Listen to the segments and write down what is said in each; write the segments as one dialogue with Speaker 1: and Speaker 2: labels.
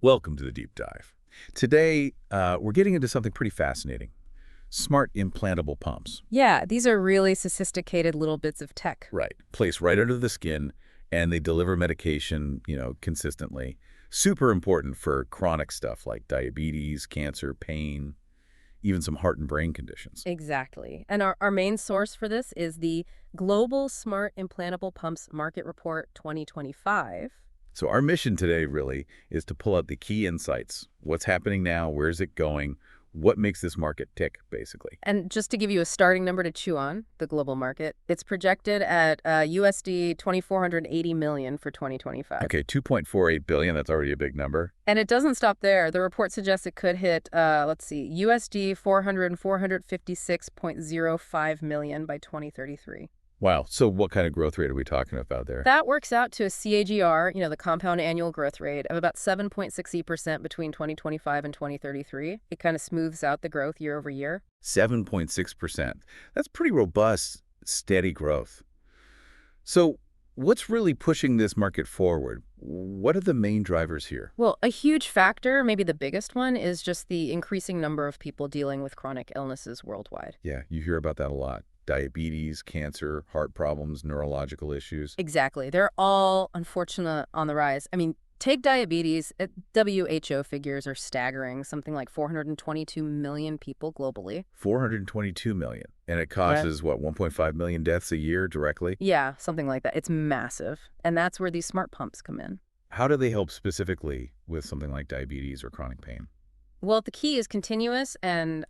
Speaker 1: Welcome to the deep dive. Today, we're getting into something pretty fascinating. Smart implantable pumps.
Speaker 2: Yeah, these are really sophisticated little bits of tech.
Speaker 1: Right. Placed right under the skin, and they deliver medication, consistently. Super important for chronic stuff like diabetes, cancer, pain, even some heart and brain conditions.
Speaker 2: Exactly. And our main source for this is the Global Smart Implantable Pumps Market Report 2025.
Speaker 1: So our mission today really is to pull out the key insights. What's happening now? Where's it going? What makes this market tick, basically?
Speaker 2: And just to give you a starting number to chew on, the global market, it's projected at USD 2,480 million for 2025.
Speaker 1: Okay, 2.48 billion, that's already a big number.
Speaker 2: And it doesn't stop there. The report suggests it could hit, USD 456.05 million by 2033.
Speaker 1: Wow. So what kind of growth rate are we talking about there?
Speaker 2: That works out to a CAGR, the compound annual growth rate, of about 7.68% between 2025 and 2033. It kind of smooths out the growth year over year.
Speaker 1: 7.6%. That's pretty robust, steady growth. So what's really pushing this market forward? What are the main drivers here?
Speaker 2: Well, a huge factor, maybe the biggest one, is just the increasing number of people dealing with chronic illnesses worldwide.
Speaker 1: Yeah, you hear about that a lot. Diabetes, cancer, heart problems, neurological issues.
Speaker 2: Exactly. They're all, unfortunately, on the rise. I mean, take diabetes. WHO figures are staggering, something like 422 million people globally.
Speaker 1: 422 million. And it
Speaker 2: Right.
Speaker 1: causes, what, 1.5 million deaths a year directly?
Speaker 2: Yeah, something like that. It's massive. And that's where these smart pumps come in.
Speaker 1: How do they help specifically with something like diabetes or chronic pain?
Speaker 2: Well, the key is continuous and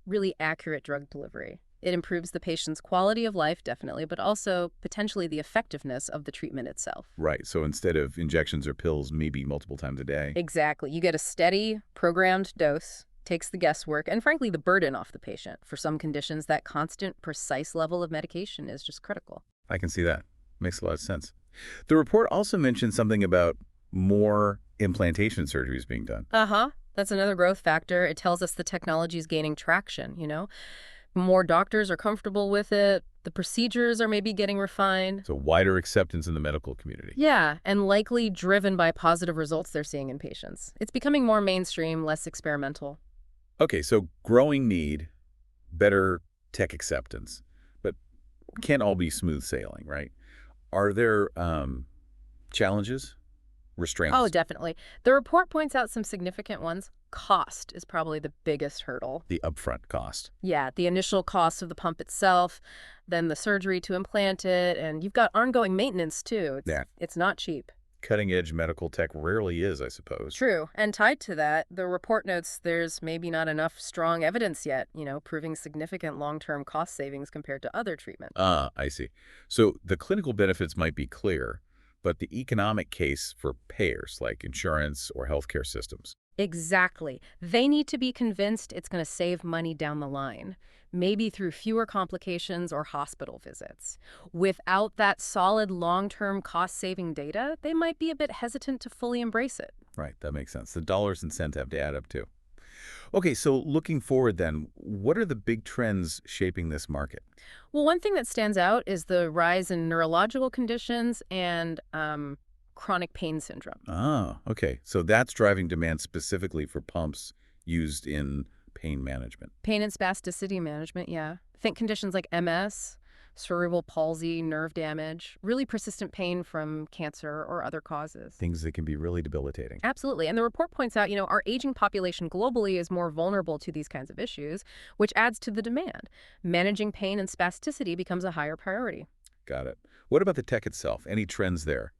Speaker 2: really accurate drug delivery. It improves the patient's quality of life, definitely, but also potentially the effectiveness of the treatment itself.
Speaker 1: Right. So instead of injections or pills, maybe multiple times a day.
Speaker 2: Exactly. You get a steady, programmed dose, takes the guesswork, and frankly, the burden off the patient. For some conditions, that constant, precise level of medication is just critical.
Speaker 1: I can see that. Makes a lot of sense. The report also mentioned something about more implantation surgeries being done.
Speaker 2: Uh-huh. That's another growth factor. It tells us the technology is gaining traction. More doctors are comfortable with it. The procedures are maybe getting refined.
Speaker 1: So wider acceptance in the medical community.
Speaker 2: Yeah, and likely driven by positive results they're seeing in patients. It's becoming more mainstream, less experimental.
Speaker 1: Okay, so growing need, better tech acceptance, but can't all be smooth sailing, right? Are there challenges, restraints?
Speaker 2: Oh, definitely. The report points out some significant ones. Cost is probably the biggest hurdle.
Speaker 1: The upfront cost.
Speaker 2: Yeah, the initial cost of the pump itself, then the surgery to implant it, and you've got ongoing maintenance too. It's not cheap.
Speaker 1: Cutting-edge medical tech rarely is, I suppose.
Speaker 2: True. And tied to that, the report notes there's maybe not enough strong evidence yet, proving significant long-term cost savings compared to other treatments.
Speaker 1: I see. So the clinical benefits might be clear, but the economic case for payers like insurance or healthcare systems.
Speaker 2: Exactly. They need to be convinced it's going to save money down the line, maybe through fewer complications or hospital visits. Without that solid long-term cost-saving data, they might be a bit hesitant to fully embrace it.
Speaker 1: Right, that makes sense. The dollars and cents have to add up too. Okay, so looking forward then, what are the big trends shaping this market?
Speaker 2: Well, one thing that stands out is the rise in neurological conditions and chronic pain syndrome.
Speaker 1: Ah, okay. So that's driving demand specifically for pumps used in pain management.
Speaker 2: Pain and spasticity management, yeah. Think conditions like MS, cerebral palsy, nerve damage, really persistent pain from cancer or other causes.
Speaker 1: Things that can be really debilitating.
Speaker 2: Absolutely. And the report points out, our aging population globally is more vulnerable to these kinds of issues, which adds to the demand. Managing pain and spasticity becomes a higher priority.
Speaker 1: Got it. What about the tech itself? Any trends there?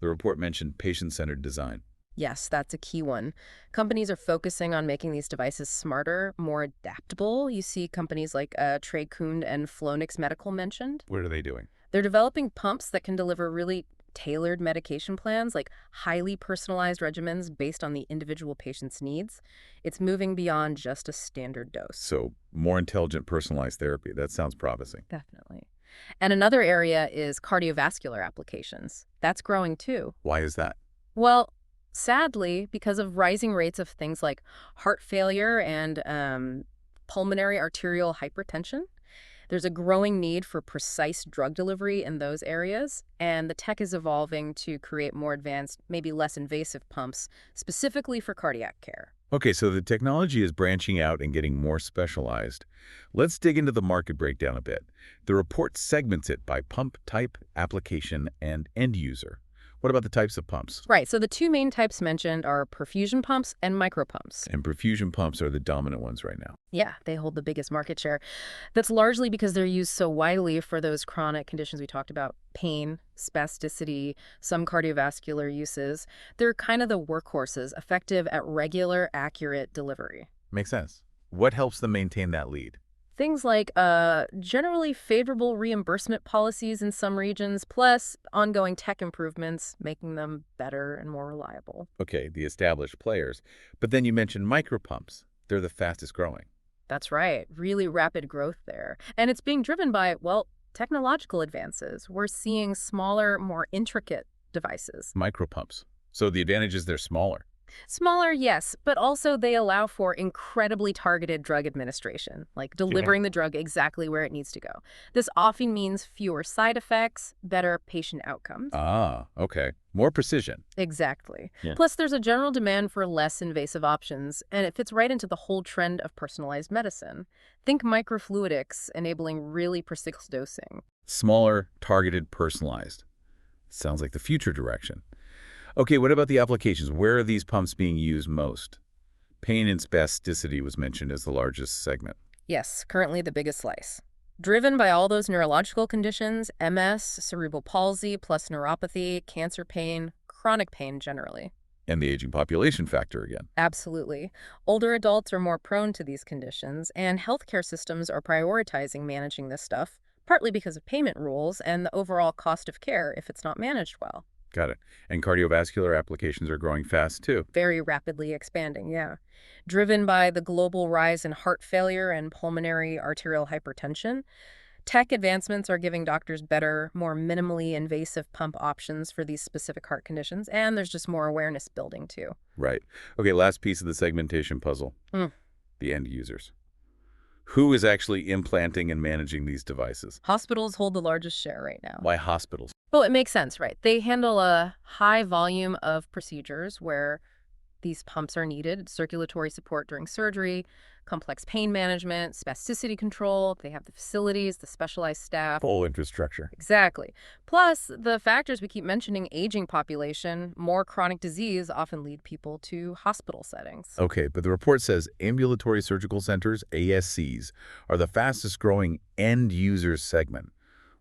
Speaker 1: The report mentioned patient-centered design.
Speaker 2: Yes, that's a key one. Companies are focusing on making these devices smarter, more adaptable. You see companies like Trade-Kund and Flonix Medical mentioned.
Speaker 1: What are they doing?
Speaker 2: They're developing pumps that can deliver really tailored medication plans, like highly personalized regimens based on the individual patient's needs. It's moving beyond just a standard dose.
Speaker 1: So more intelligent personalized therapy. That sounds promising.
Speaker 2: Definitely. And another area is cardiovascular applications. That's growing too.
Speaker 1: Why is that?
Speaker 2: Well, sadly, because of rising rates of things like heart failure and pulmonary arterial hypertension, There's a growing need for precise drug delivery in those areas, and the tech is evolving to create more advanced, maybe less invasive pumps, specifically for cardiac care.
Speaker 1: Okay, so the technology is branching out and getting more specialized. Let's dig into the market breakdown a bit. The report segments it by pump type, application, and end user. What about the types of pumps?
Speaker 2: Right, so the two main types mentioned are perfusion pumps and micropumps.
Speaker 1: And perfusion pumps are the dominant ones right now.
Speaker 2: Yeah, they hold the biggest market share. That's largely because they're used so widely for those chronic conditions we talked about: pain, spasticity, some cardiovascular uses. They're kind of the workhorses, effective at regular, accurate delivery.
Speaker 1: Makes sense. What helps them maintain that lead?
Speaker 2: Things like generally favorable reimbursement policies in some regions, plus ongoing tech improvements, making them better and more reliable.
Speaker 1: Okay, the established players. But then you mentioned micropumps. They're the fastest growing.
Speaker 2: That's right. Really rapid growth there. And it's being driven by, well, technological advances. We're seeing smaller, more intricate devices.
Speaker 1: Micropumps. So the advantage is they're smaller.
Speaker 2: Smaller, yes, but also they allow for incredibly targeted drug administration, like delivering the drug exactly where it needs to go. This often means fewer side effects, better patient outcomes.
Speaker 1: Ah, okay. More precision.
Speaker 2: Exactly.
Speaker 1: Yeah.
Speaker 2: Plus, there's a general demand for less invasive options, and it fits right into the whole trend of personalized medicine. Think microfluidics enabling really precise dosing.
Speaker 1: Smaller, targeted, personalized. Sounds like the future direction. Okay, what about the applications? Where are these pumps being used most? Pain and spasticity was mentioned as the largest segment.
Speaker 2: Yes, currently the biggest slice. Driven by all those neurological conditions: MS, cerebral palsy, plus neuropathy, cancer pain, chronic pain generally.
Speaker 1: And the aging population factor again.
Speaker 2: Absolutely. Older adults are more prone to these conditions, and healthcare systems are prioritizing managing this stuff, partly because of payment rules and the overall cost of care if it's not managed well.
Speaker 1: Got it. And cardiovascular applications are growing fast too.
Speaker 2: Very rapidly expanding, yeah. Driven by the global rise in heart failure and pulmonary arterial hypertension, tech advancements are giving doctors better, more minimally invasive pump options for these specific heart conditions, and there's just more awareness building too.
Speaker 1: Right. Okay, last piece of the segmentation puzzle.
Speaker 2: Mm.
Speaker 1: The end users. Who is actually implanting and managing these devices?
Speaker 2: Hospitals hold the largest share right now.
Speaker 1: Why hospitals?
Speaker 2: Well, it makes sense, right? They handle a high volume of procedures where these pumps are needed: circulatory support during surgery, complex pain management, spasticity control. They have the facilities, the specialized staff.
Speaker 1: Full infrastructure.
Speaker 2: Exactly. Plus, the factors we keep mentioning: aging population, more chronic disease often lead people to hospital settings.
Speaker 1: Okay, but the report says ambulatory surgical centers, ASCs, are the fastest growing end user segment.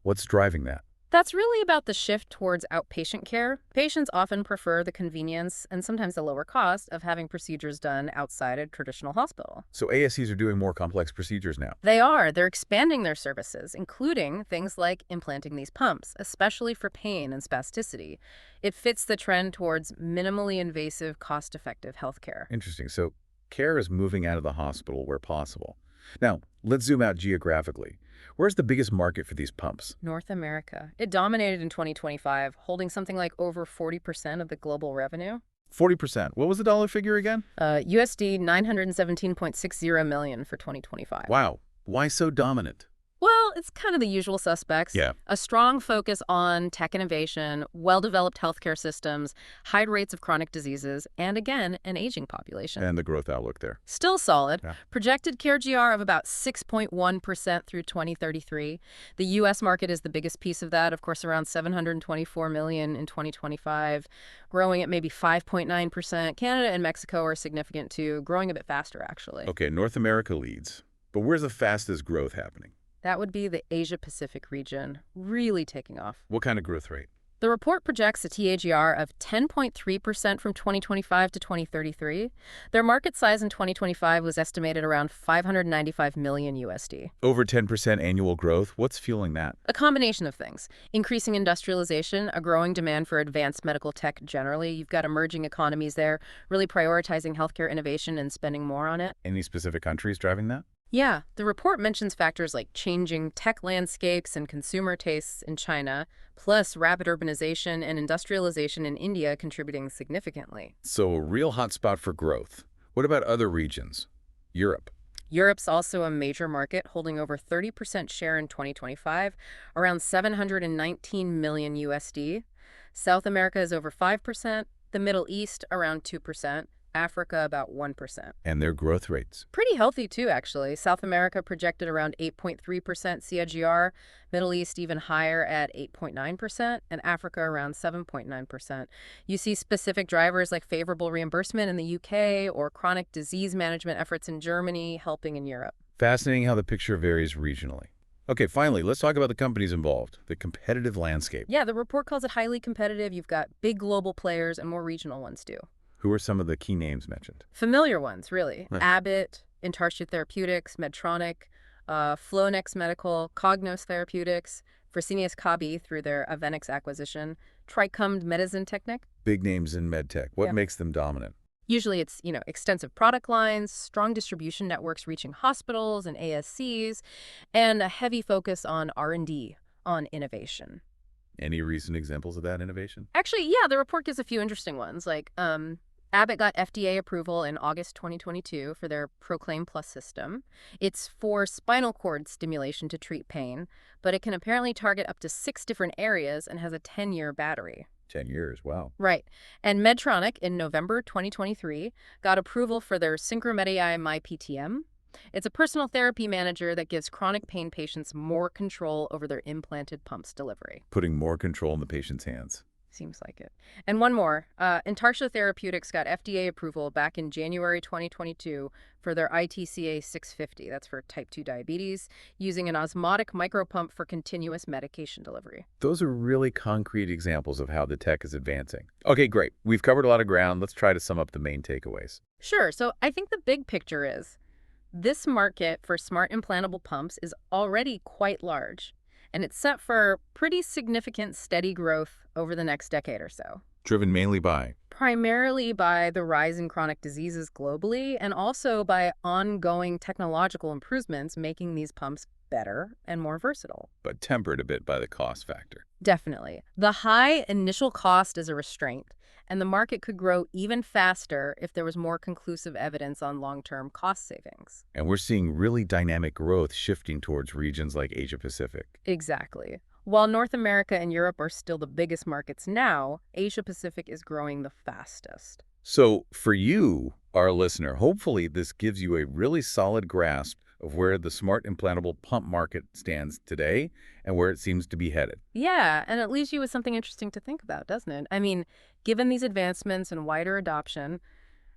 Speaker 1: What's driving that?
Speaker 2: That's really about the shift towards outpatient care. Patients often prefer the convenience and sometimes the lower cost of having procedures done outside a traditional hospital.
Speaker 1: So ASCs are doing more complex procedures now.
Speaker 2: They are. They're expanding their services, including things like implanting these pumps, especially for pain and spasticity. It fits the trend towards minimally invasive, cost-effective healthcare.
Speaker 1: Interesting. So care is moving out of the hospital where possible. Now, let's zoom out geographically. Where's the biggest market for these pumps?
Speaker 2: North America. It dominated in 2025, holding something like over 40% of the global revenue.
Speaker 1: 40%. What was the dollar figure again?
Speaker 2: USD 917.60 million for 2025.
Speaker 1: Wow. Why so dominant?
Speaker 2: Well, it's kind of the usual suspects.
Speaker 1: Yeah.
Speaker 2: A strong focus on tech innovation, well-developed healthcare systems, high rates of chronic diseases, and again, an aging population.
Speaker 1: And the growth outlook there.
Speaker 2: Still solid.
Speaker 1: Yeah.
Speaker 2: Projected CAGR of about 6.1% through 2033. The U.S. market is the biggest piece of that, of course, around 724 million in 2025, growing at maybe 5.9%. Canada and Mexico are significant too, growing a bit faster, actually.
Speaker 1: Okay, North America leads. But where's the fastest growth happening?
Speaker 2: That would be the Asia-Pacific region, really taking off.
Speaker 1: What kind of growth rate?
Speaker 2: The report projects a CAGR of 10.3% from 2025 to 2033. Their market size in 2025 was estimated around 595 million USD.
Speaker 1: Over 10% annual growth? What's fueling that?
Speaker 2: A combination of things: increasing industrialization, a growing demand for advanced medical tech generally. You've got emerging economies there, really prioritizing healthcare innovation and spending more on it.
Speaker 1: Any specific countries driving that?
Speaker 2: Yeah, the report mentions factors like changing tech landscapes and consumer tastes in China, plus rapid urbanization and industrialization in India contributing significantly.
Speaker 1: So a real hotspot for growth. What about other regions? Europe.
Speaker 2: Europe's also a major market, holding over 30% share in 2025, around 719 million USD. South America is over 5%, the Middle East around 2%, Africa about 1%.
Speaker 1: And their growth rates.
Speaker 2: Pretty healthy too, actually. South America projected around 8.3% CAGR, Middle East even higher at 8.9%, and Africa around 7.9%. You see specific drivers like favorable reimbursement in the UK or chronic disease management efforts in Germany helping in Europe.
Speaker 1: Fascinating how the picture varies regionally. Okay, finally, let's talk about the companies involved, the competitive landscape.
Speaker 2: Yeah, the report calls it highly competitive. You've got big global players and more regional ones too.
Speaker 1: Who are some of the key names mentioned?
Speaker 2: Familiar ones, really.
Speaker 1: Right.
Speaker 2: Abbott, Intarcia Therapeutics, Medtronic, Flownex Medical, Cognos Therapeutics, Fresenius Kabi through their Avenix acquisition, Tricumd Medicine Technic.
Speaker 1: Big names in medtech. What
Speaker 2: Yeah.
Speaker 1: makes them dominant?
Speaker 2: Usually it's, extensive product lines, strong distribution networks reaching hospitals and ASCs, and a heavy focus on R&D, on innovation.
Speaker 1: Any recent examples of that innovation?
Speaker 2: Actually, yeah, the report gives a few interesting ones, like Abbott got FDA approval in August 2022 for their Proclaim Plus system. It's for spinal cord stimulation to treat pain, but it can apparently target up to 6 different areas and has a 10-year battery.
Speaker 1: 10 years, wow.
Speaker 2: Right. And Medtronic in November 2023 got approval for their Synchromedi MyPTM. It's a personal therapy manager that gives chronic pain patients more control over their implanted pumps delivery.
Speaker 1: Putting more control in the patient's hands.
Speaker 2: Seems like it. And one more. Intarcia Therapeutics got FDA approval back in January 2022 for their ITCA 650. That's for type 2 diabetes, using an osmotic micropump for continuous medication delivery.
Speaker 1: Those are really concrete examples of how the tech is advancing. Okay, great. We've covered a lot of ground. Let's try to sum up the main takeaways.
Speaker 2: Sure. So I think the big picture is this market for smart implantable pumps is already quite large, and it's set for pretty significant steady growth over the next decade or so.
Speaker 1: Driven mainly by
Speaker 2: Primarily by the rise in chronic diseases globally, and also by ongoing technological improvements making these pumps better and more versatile.
Speaker 1: but tempered a bit by the cost factor.
Speaker 2: Definitely. The high initial cost is a restraint, and the market could grow even faster if there was more conclusive evidence on long-term cost savings.
Speaker 1: And we're seeing really dynamic growth shifting towards regions like Asia-Pacific.
Speaker 2: Exactly. While North America and Europe are still the biggest markets now, Asia-Pacific is growing the fastest.
Speaker 1: So for you, our listener, hopefully this gives you a really solid grasp of where the smart implantable pump market stands today and where it seems to be headed.
Speaker 2: Yeah, and it leaves you with something interesting to think about, doesn't it? I mean, given these advancements and wider adoption,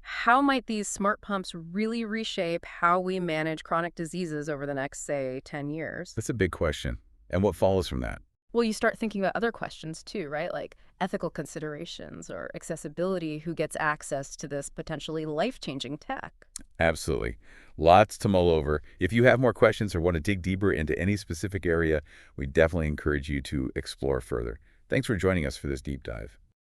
Speaker 2: how might these smart pumps really reshape how we manage chronic diseases over the next, say, 10 years?
Speaker 1: That's a big question. And what follows from that?
Speaker 2: Well, you start thinking about other questions too, right? Like ethical considerations or accessibility, who gets access to this potentially life-changing tech.
Speaker 1: Absolutely. Lots to mull over. If you have more questions or want to dig deeper into any specific area, we definitely encourage you to explore further. Thanks for joining us for this deep dive.